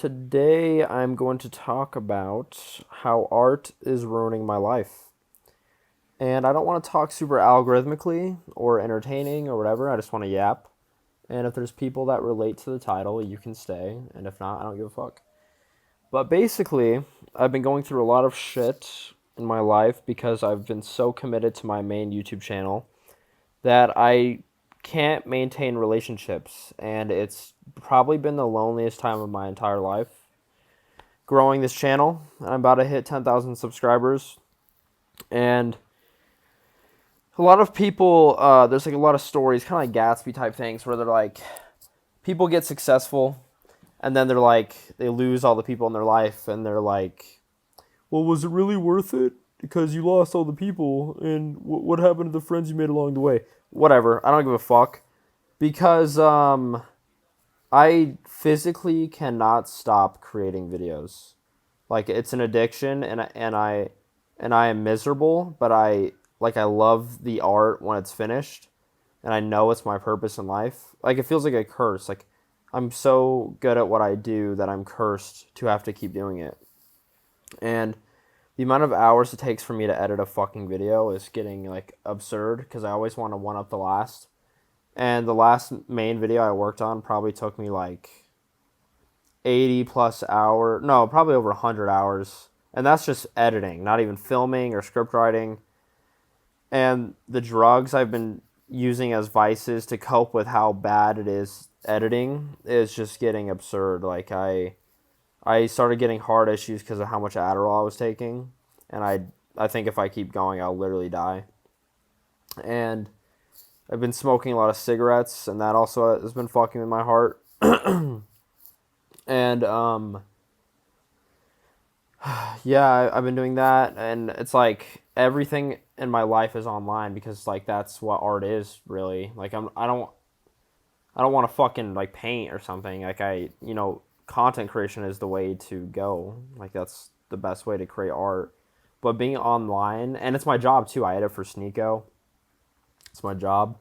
Today I'm going to talk about how art is ruining my life. And I don't want to talk super algorithmically or entertaining or whatever. I just want to yap. And if there's people that relate to the title, you can stay. And if not, I don't give a fuck. But basically, I've been going through a lot of shit in my life because I've been so committed to my main YouTube channel that I can't maintain relationships. And it's probably been the loneliest time of my entire life growing this channel. I'm about to hit 10,000 subscribers. And a lot of people, there's like a lot of stories, kind of like Gatsby type things, where they're like, people get successful, and then they're like, they lose all the people in their life, and they're like, well, was it really worth it? Because you lost all the people, and what happened to the friends you made along the way? Whatever, I don't give a fuck. Because I physically cannot stop creating videos. Like it's an addiction, and I am miserable, but I love the art when it's finished, and I know it's my purpose in life. Like it feels like a curse. Like I'm so good at what I do that I'm cursed to have to keep doing it. And the amount of hours it takes for me to edit a fucking video is getting like absurd because I always want to one up the last. And the last main video I worked on probably took me like 80 plus hour, no, probably over 100 hours. And that's just editing, not even filming or script writing. And the drugs I've been using as vices to cope with how bad it is editing is just getting absurd. Like I started getting heart issues because of how much Adderall I was taking, and I think if I keep going, I'll literally die. And I've been smoking a lot of cigarettes, and that also has been fucking with my heart. And yeah, I've been doing that, and it's like everything in my life is online because like that's what art is really. Like I don't want to fucking like paint or something. Like content creation is the way to go. Like that's the best way to create art. But being online, and it's my job too. I edit for Sneeko. It's my job.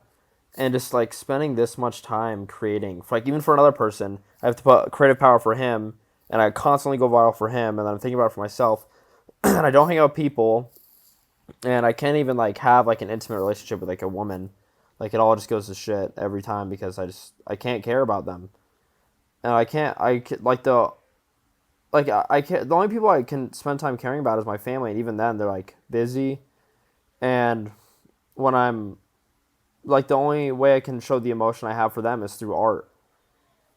And just like spending this much time creating, for, like even for another person, I have to put creative power for him, and I constantly go viral for him, and then I'm thinking about it for myself, and I don't hang out with people, and I can't even like have like an intimate relationship with like a woman. Like it all just goes to shit every time because I can't care about them, and I can't. The only people I can spend time caring about is my family, and even then they're like busy, and when I'm like the only way I can show the emotion I have for them is through art.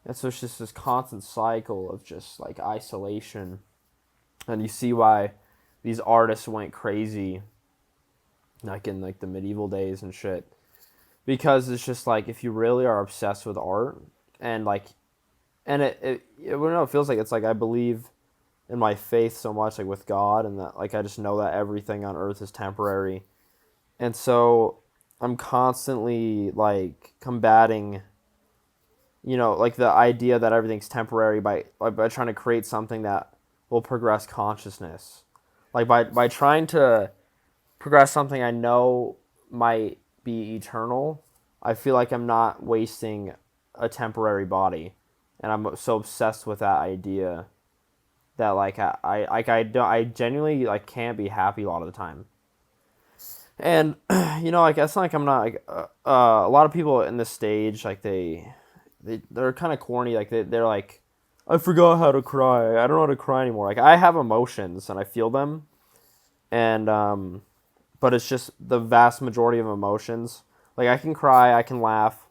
And so it's just this constant cycle of just like isolation. And you see why these artists went crazy like in like the medieval days and shit. Because it's just like if you really are obsessed with art and like and it I don't know, it feels like it's like I believe in my faith so much like with God and that like I just know that everything on earth is temporary. And so I'm constantly like combating, like the idea that everything's temporary by trying to create something that will progress consciousness. Like by trying to progress something I know might be eternal, I feel like I'm not wasting a temporary body, and I'm so obsessed with that idea that like I genuinely like can't be happy a lot of the time. And like it's not like I'm not like a lot of people in this stage like they're kind of corny. Like they're like, I forgot how to cry. I don't know how to cry anymore. Like I have emotions and I feel them, and but it's just the vast majority of emotions. Like I can cry, I can laugh,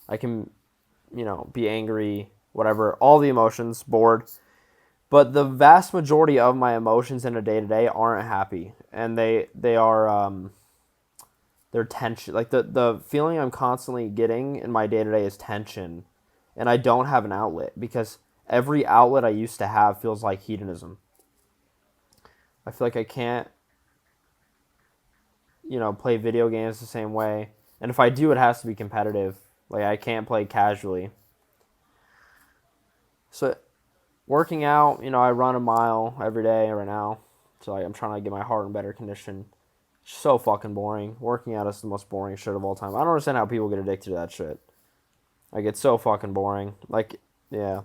I can be angry, whatever. All the emotions, bored. But the vast majority of my emotions in a day to day aren't happy, and they are they're tension. Like the feeling I'm constantly getting in my day to day is tension, and I don't have an outlet because every outlet I used to have feels like hedonism. I feel like I can't play video games the same way, and if I do, it has to be competitive. Like I can't play casually. So working out, I run a mile every day right now. So like, I'm trying to get my heart in better condition. So fucking boring. Working out is the most boring shit of all time. I don't understand how people get addicted to that shit. Like, it's so fucking boring. Like, yeah.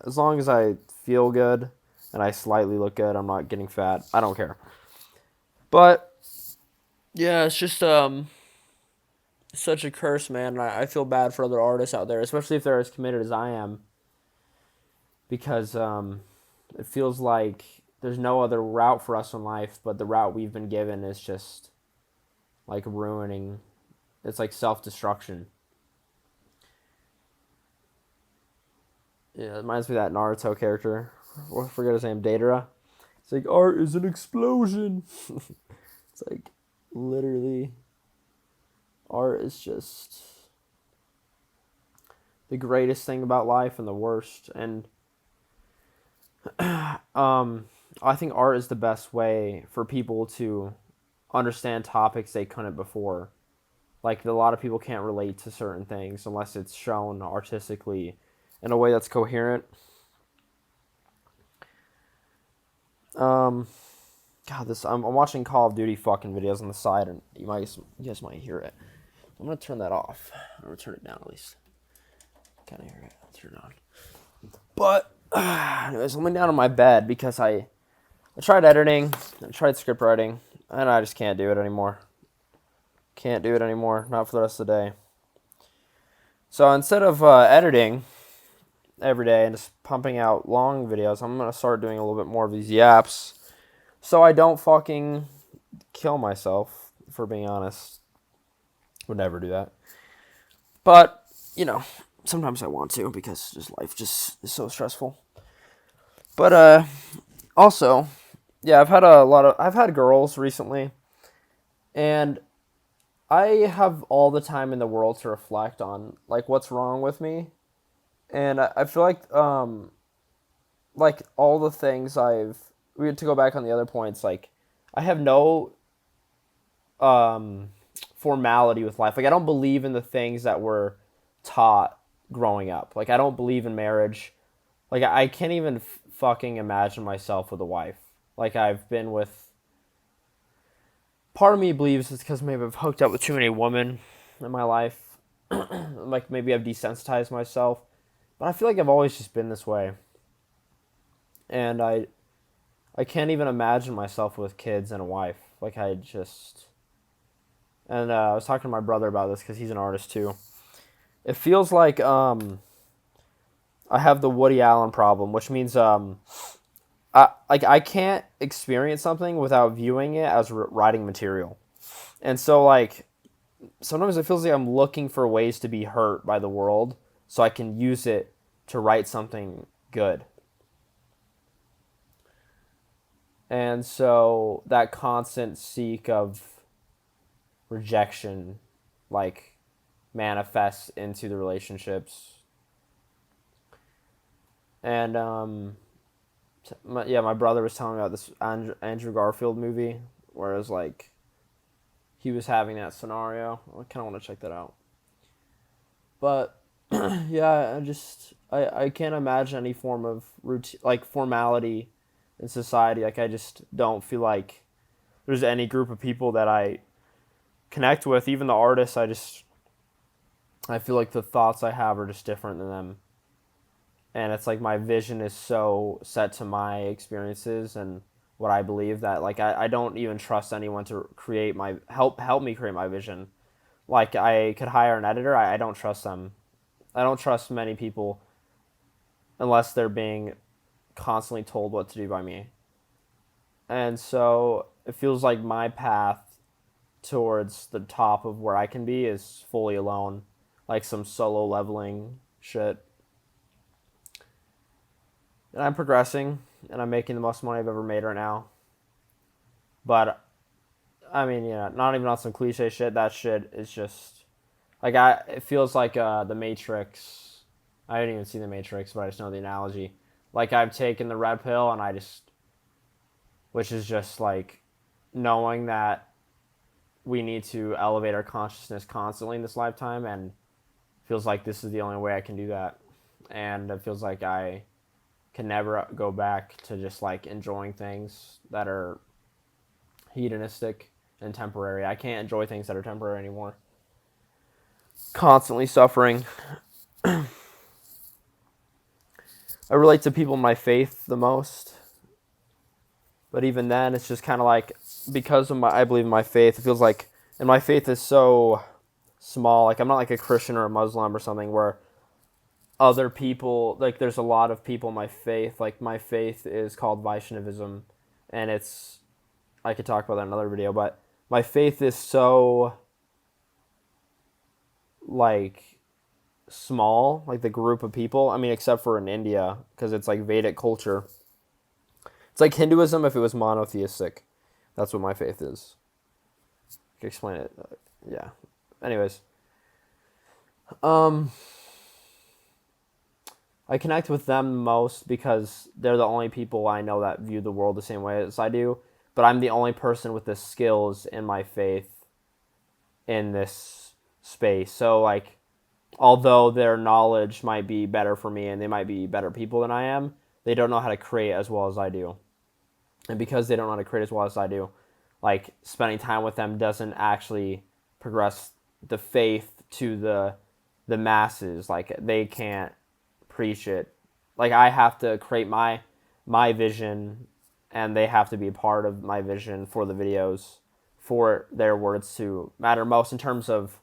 As long as I feel good and I slightly look good, I'm not getting fat. I don't care. But yeah, it's just such a curse, man. I feel bad for other artists out there, especially if they're as committed as I am, because it feels like there's no other route for us in life, but the route we've been given is just like ruining. It's like self-destruction. Yeah, it reminds me of that Naruto character. I forget his name, Datara. It's like, art is an explosion. It's like, literally, art is just the greatest thing about life and the worst. And I think art is the best way for people to understand topics they couldn't before. Like, a lot of people can't relate to certain things unless it's shown artistically in a way that's coherent. God, I'm watching Call of Duty fucking videos on the side, and you guys might hear it. I'm gonna turn that off. I'm gonna turn it down at least. Kind of hear it. I'll turn it on. But anyways, I'm laying down on my bed because I tried editing, I tried script writing, and I just can't do it anymore. Can't do it anymore. Not for the rest of the day. So instead of editing every day and just pumping out long videos, I'm gonna start doing a little bit more of these yaps, so I don't fucking kill myself. For being honest, would never do that. But sometimes I want to because just life just is so stressful. But also, yeah, I've had girls recently, and I have all the time in the world to reflect on like what's wrong with me, and I feel like all the things we had to go back on the other points. Like, I have no formality with life. Like, I don't believe in the things that were taught growing up. Like, I don't believe in marriage. Like, I can't even fucking imagine myself with a wife. Like, I've been with. Part of me believes it's because maybe I've hooked up with too many women in my life. Like, maybe I've desensitized myself. But I feel like I've always just been this way. And I can't even imagine myself with kids and a wife. Like, I just. And I was talking to my brother about this because he's an artist too. It feels like I have the Woody Allen problem, which means I can't experience something without viewing it as writing material. And so, like, sometimes it feels like I'm looking for ways to be hurt by the world so I can use it to write something good. And so that constant seek of rejection, like, manifests into the relationships. And my brother was telling me about this Andrew Garfield movie where it was like he was having that scenario. I kind of want to check that out. But yeah, I can't imagine any form of routine, like formality in society. Like, I just don't feel like there's any group of people that I connect with, even the artists. I feel like the thoughts I have are just different than them. And it's like my vision is so set to my experiences and what I believe that like I don't even trust anyone to help me create my vision. Like, I could hire an editor, I don't trust them. I don't trust many people unless they're being constantly told what to do by me. And so it feels like my path towards the top of where I can be is fully alone, like some solo leveling shit. And I'm progressing, and I'm making the most money I've ever made right now. But, I mean, not even on some cliche shit. That shit is just, like, it feels like The Matrix. I haven't even seen The Matrix, but I just know the analogy. Like, I've taken the red pill, and which is just, like, knowing that we need to elevate our consciousness constantly in this lifetime, and feels like this is the only way I can do that. And it feels like I can never go back to just like enjoying things that are hedonistic and temporary. I can't enjoy things that are temporary anymore. Constantly suffering. I relate to people in my faith the most. But even then, it's just kind of like, because of I believe in my faith, it feels like, and my faith is so small. Like, I'm not like a Christian or a Muslim or something where other people, like, there's a lot of people in my faith. Like, my faith is called Vaishnavism, and it's, I could talk about that in another video, but my faith is so, like, small, like the group of people. I mean, except for in India, because it's like Vedic culture. It's like Hinduism if it was monotheistic. That's what my faith is. I can explain it. Yeah. Anyways, I connect with them most because they're the only people I know that view the world the same way as I do. But I'm the only person with the skills in my faith in this space. So, like, although their knowledge might be better for me and they might be better people than I am, they don't know how to create as well as I do. And because they don't know how to create as well as I do, like, spending time with them doesn't actually progress the faith to the masses. Like, they can't preach it. Like, I have to create my vision, and they have to be a part of my vision for the videos, for their words to matter most in terms of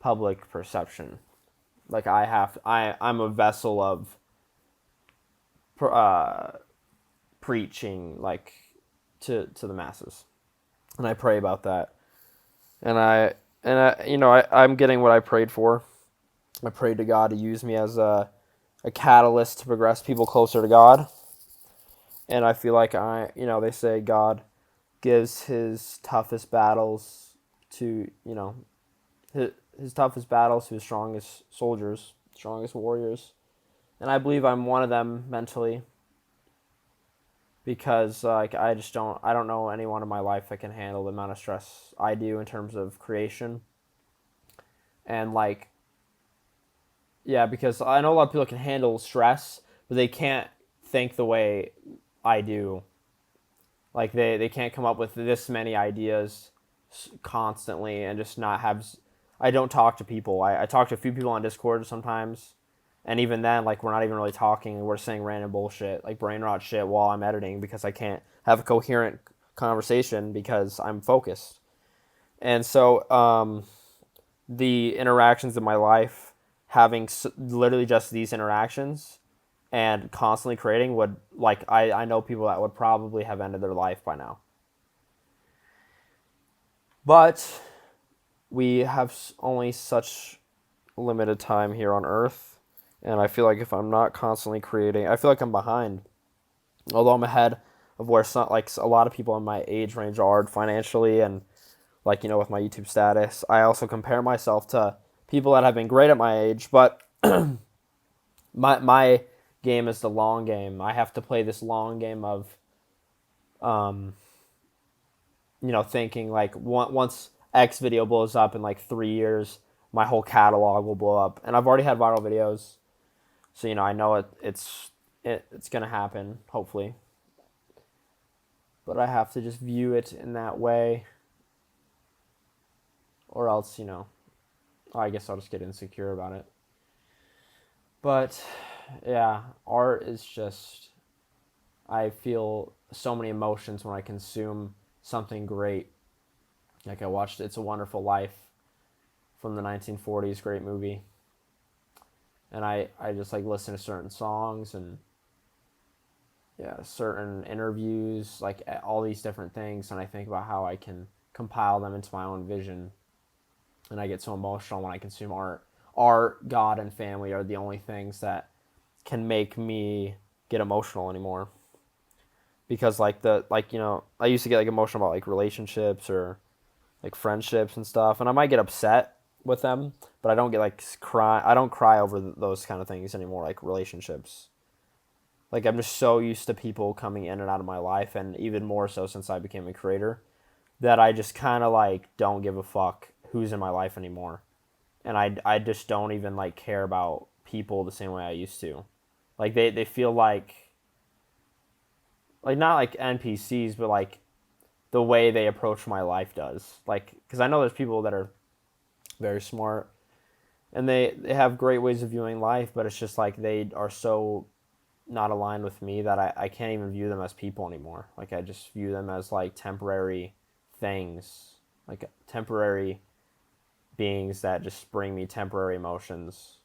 public perception. Like, I'm a vessel of preaching, like, to the masses, and I pray about that, and I'm getting what I prayed for. I prayed to God to use me as a catalyst to progress people closer to God, and I feel like they say God gives his toughest battles to his toughest battles to his strongest soldiers, strongest warriors, and I believe I'm one of them mentally. Because like I don't know anyone in my life that can handle the amount of stress I do in terms of creation. And like, yeah, because I know a lot of people can handle stress, but they can't think the way I do. Like they can't come up with this many ideas constantly and just not have. I don't talk to people. I talk to a few people on Discord sometimes. And even then, like, we're not even really talking. We're saying random bullshit, like brain rot shit while I'm editing because I can't have a coherent conversation because I'm focused. And so the interactions in my life, having literally just these interactions and constantly creating would, like, I know people that would probably have ended their life by now. But we have only such limited time here on Earth. And I feel like if I'm not constantly creating, I feel like I'm behind. Although I'm ahead of where some, like, a lot of people in my age range are financially and, like, with my YouTube status. I also compare myself to people that have been great at my age, but my game is the long game. I have to play this long game of, thinking like once X video blows up in like 3 years, my whole catalog will blow up. And I've already had viral videos. So, I know it's going to happen, hopefully. But I have to just view it in that way. Or else, I guess I'll just get insecure about it. But, yeah, art is just, I feel so many emotions when I consume something great. Like, I watched It's a Wonderful Life from the 1940s, great movie. And I just, like, listen to certain songs and, yeah, certain interviews, like, all these different things, and I think about how I can compile them into my own vision. And I get so emotional when I consume art. Art, God, and family are the only things that can make me get emotional anymore. Because, like, I used to get, like, emotional about, like, relationships or, like, friendships and stuff, and I might get upset with them, but I don't get, like, cry. I don't cry over those kind of things anymore, like relationships. Like, I'm just so used to people coming in and out of my life, and even more so since I became a creator, that I just kind of, like, don't give a fuck who's in my life anymore. And I just don't even, like, care about people the same way I used to. Like, they feel like not like NPCs, but like the way they approach my life does. Like, because I know there's people that are very smart and they have great ways of viewing life, but it's just like they are so not aligned with me that I can't even view them as people anymore. Like I just view them as like temporary things, like temporary beings that just bring me temporary emotions.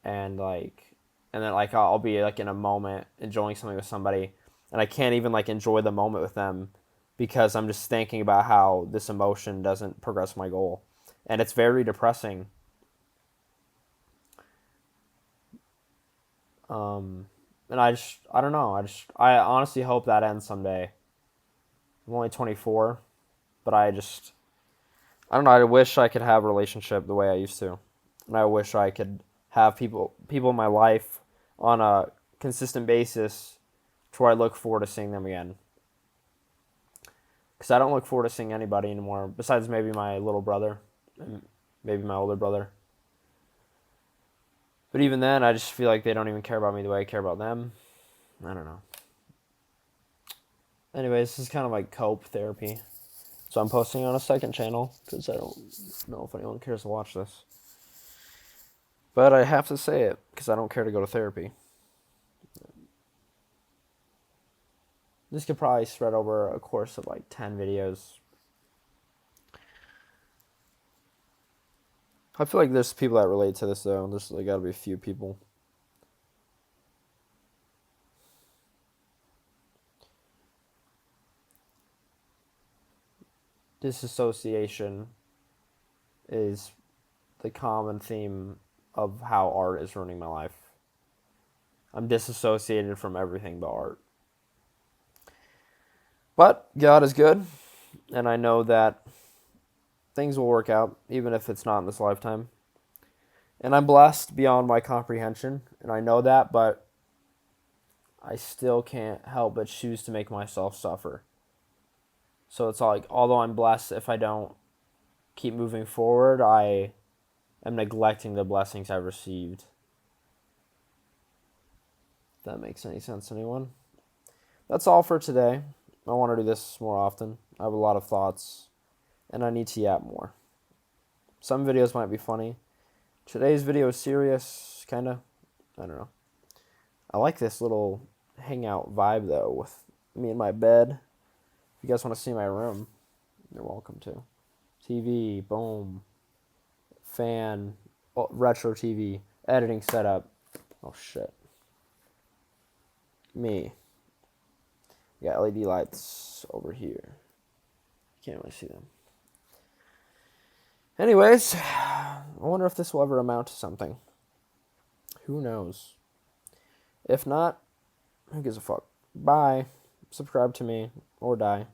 And like and then like I'll be like in a moment enjoying something with somebody and I can't even like enjoy the moment with them because I'm just thinking about how this emotion doesn't progress my goal. And it's very depressing. Um and I don't know. I honestly hope that ends someday. I'm only 24, but I don't know, I wish I could have a relationship the way I used to. And I wish I could have people in my life on a consistent basis to where I look forward to seeing them again. Because I don't look forward to seeing anybody anymore, besides maybe my little brother and maybe my older brother. But even then, I just feel like they don't even care about me the way I care about them. I don't know. Anyways, this is kind of like cope therapy. So I'm posting on a second channel because I don't know if anyone cares to watch this. But I have to say it because I don't care to go to therapy. This could probably spread over a course of like 10 videos. I feel like there's people that relate to this though. There's like gotta be a few people. Disassociation is the common theme of how art is ruining my life. I'm disassociated from everything but art. But God is good, and I know that things will work out, even if it's not in this lifetime. And I'm blessed beyond my comprehension, and I know that, but I still can't help but choose to make myself suffer. So it's like, although I'm blessed, if I don't keep moving forward, I am neglecting the blessings I've received. If that makes any sense to anyone. That's all for today. I want to do this more often. I have a lot of thoughts, and I need to yap more. Some videos might be funny. Today's video is serious, kind of. I don't know. I like this little hangout vibe, though, with me in my bed. If you guys want to see my room, you're welcome to. TV, boom. Fan, retro TV, editing setup. Oh, shit. Me. We got LED lights over here. Can't really see them. Anyways, I wonder if this will ever amount to something. Who knows? If not, who gives a fuck? Bye. Subscribe to me or die.